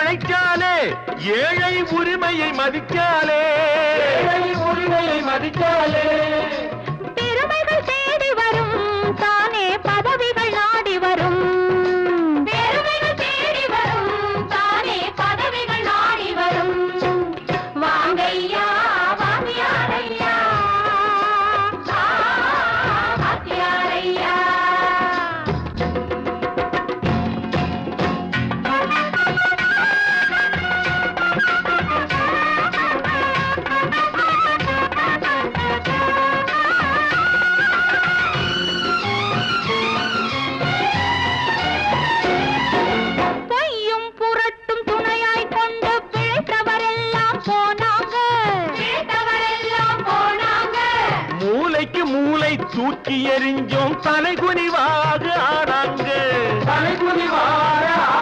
பிழைச்சாலே ஏழை உரிமையை மதிச்சாலே பெருமைகள் தேடி வரும் தானே பதவிகள் நாடி வரும் பெருமைகள் தேடி வரும் தானே பதவிகள் நாடி வரும் வாங்கையா வாங்கியாரையா வாங்கியாரையா மூளை தூக்கி எறிஞ்சோம் தலைகுனிவாக